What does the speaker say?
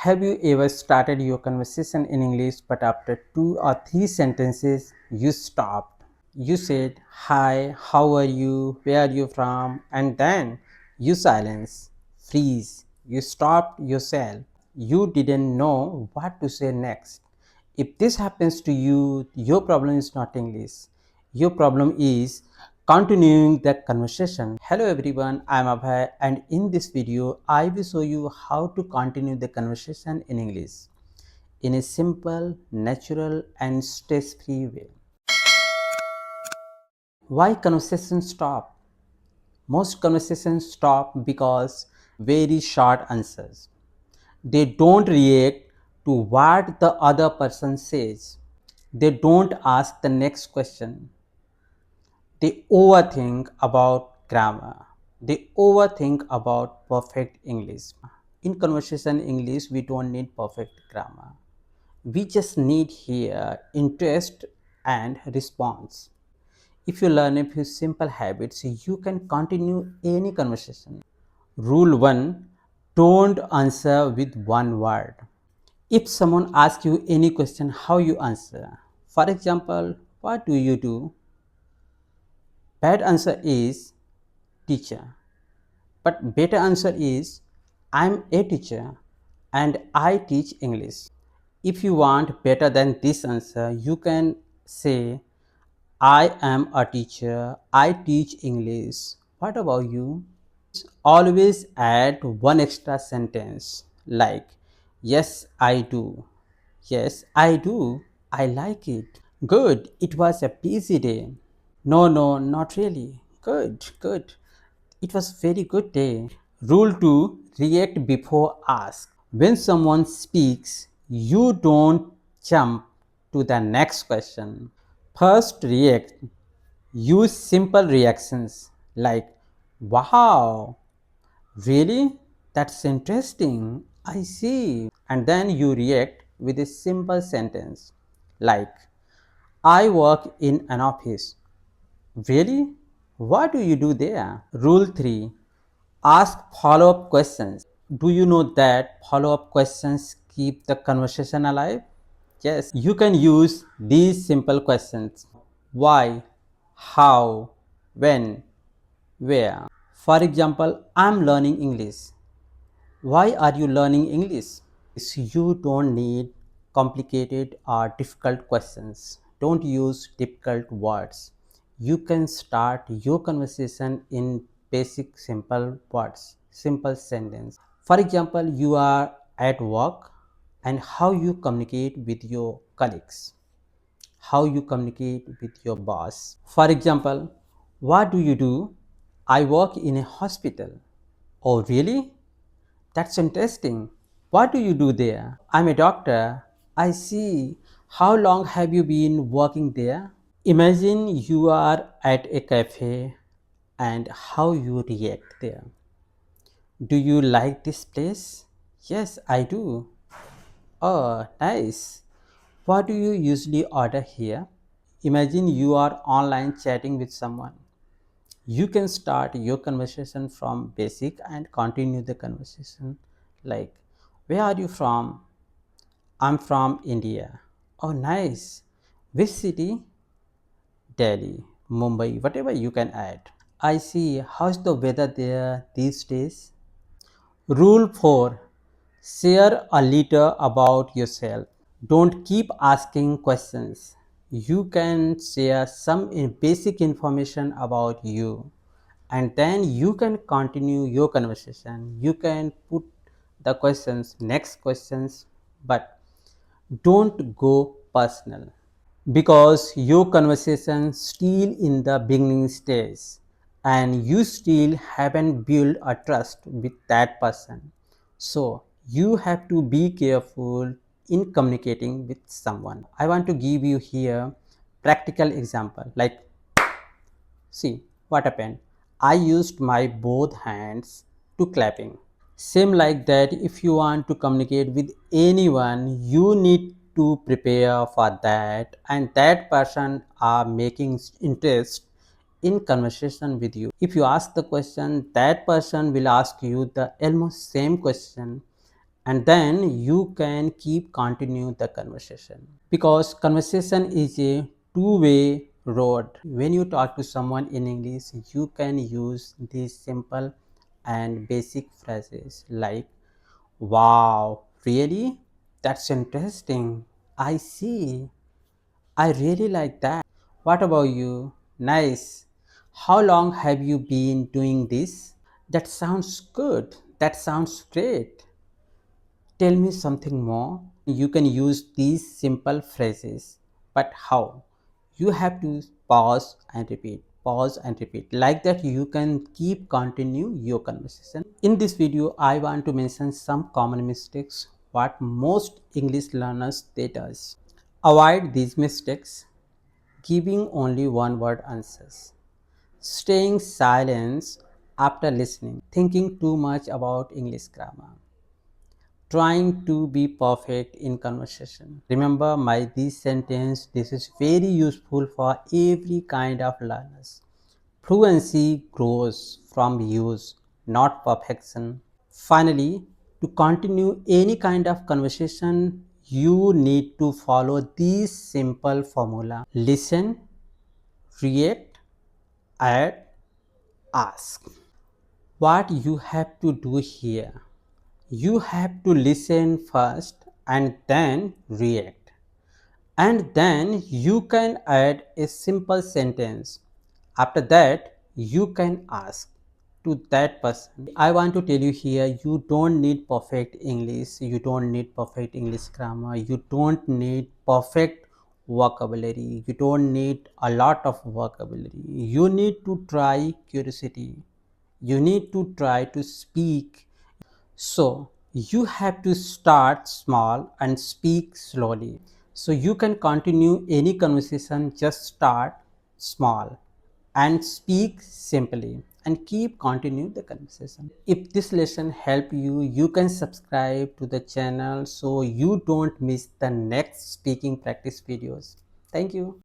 Have you ever started your conversation in English but after two or three sentences you stopped? You said, "Hi, how are you? Where are you from?" And then you silence, freeze. You stopped yourself. You didn't know what to say next. If this happens to you, your problem is not English. Your problem is continuing the conversation. Hello everyone, I am Abhay, and in this video I will show you how to continue the conversation in English in a simple, natural and stress-free way. Why conversations stop? Most conversations stop because very short answers. They don't react to what the other person says. They don't ask the next question. They overthink about grammar. They overthink about perfect English. In conversation English, we don't need perfect grammar. We just need here interest and response. If you learn a few simple habits, you can continue any conversation. Rule 1: don't answer with one word. If someone asks you any question, how you answer? For example, what do you do? Bad answer is teacher. But better answer is I'm a teacher and I teach English. If you want better than this answer, you can say I am a teacher, I teach English. What about you? Always add one extra sentence like yes, I do. Yes, I do. I like it. Good. It was a busy day. No, no, not really. Good, good. It was very good day. Rule 2: react before ask. When someone speaks, you don't jump to the next question. First react. Use simple reactions like wow, really? That's interesting. I see. And then you react with a simple sentence like I work in an office. Really? What do you do there? Rule 3: ask follow up questions. Do you know that follow up questions keep the conversation alive? Yes, you can use these simple questions: why, how, when, where. For example, I'm learning English. Why are you learning English? You don't need complicated or difficult questions. Don't use difficult words. You can start your conversation in basic simple words, simple sentence. For example, you are at work and how you communicate with your colleagues, how you communicate with your boss. For example, what do you do? I work in a hospital. Oh, really? That's interesting. What do you do there? I'm a doctor. I see. How long have you been working there? Imagine you are at a cafe and how you react there. Do you like this place? Yes, I do. Oh, nice. What do you usually order here? Imagine you are online chatting with someone. You can start your conversation from basic and continue the conversation like, where are you from? I'm from India. Oh, nice. Which city? Delhi, Mumbai, whatever you can add. I see. How's the weather there these days? Rule 4: share a little about yourself. Don't keep asking questions. You can share some basic information about you and then you can continue your conversation. You can put the questions, next questions, but don't go personal because your conversation still in the beginning stage and you still haven't built a trust with that person. So you have to be careful in communicating with someone. I want to give you here practical example like, see what happened. I used my both hands to clapping. Same like that, if you want to communicate with anyone, you need to prepare for that, and that person are making interest in conversation with you. If you ask the question, that person will ask you the almost same question, and then you can keep continue the conversation, because conversation is a two-way road. When you talk to someone in English, you can use these simple and basic phrases like, wow, really? That's interesting. I see. I really like that. What about you? Nice. How long have you been doing this? That sounds good. That sounds great. Tell me something more. You can use these simple phrases, but how? You have to pause and repeat, pause and repeat. Like that, you can keep continue your conversation. In this video, I want to mention some common mistakes what most English learners they does. Avoid these mistakes: giving only one word answers, staying silent after listening, thinking too much about English grammar, trying to be perfect in conversation. Remember my this sentence, this is very useful for every kind of learners. Fluency grows from use, not perfection. Finally, to continue any kind of conversation, you need to follow this simple formula. Listen, react, add, ask. What you have to do here, you have to listen first and then react, and then you can add a simple sentence. After that, you can ask to that person. I want to tell you here, you don't need perfect English, you don't need perfect English grammar, you don't need perfect vocabulary, you don't need a lot of vocabulary. You need to try curiosity, you need to try to speak. So you have to start small and speak slowly. So you can continue any conversation, just start small and speak simply and keep continue the conversation. If this lesson help you, you can subscribe to the channel so you don't miss the next speaking practice videos. Thank you.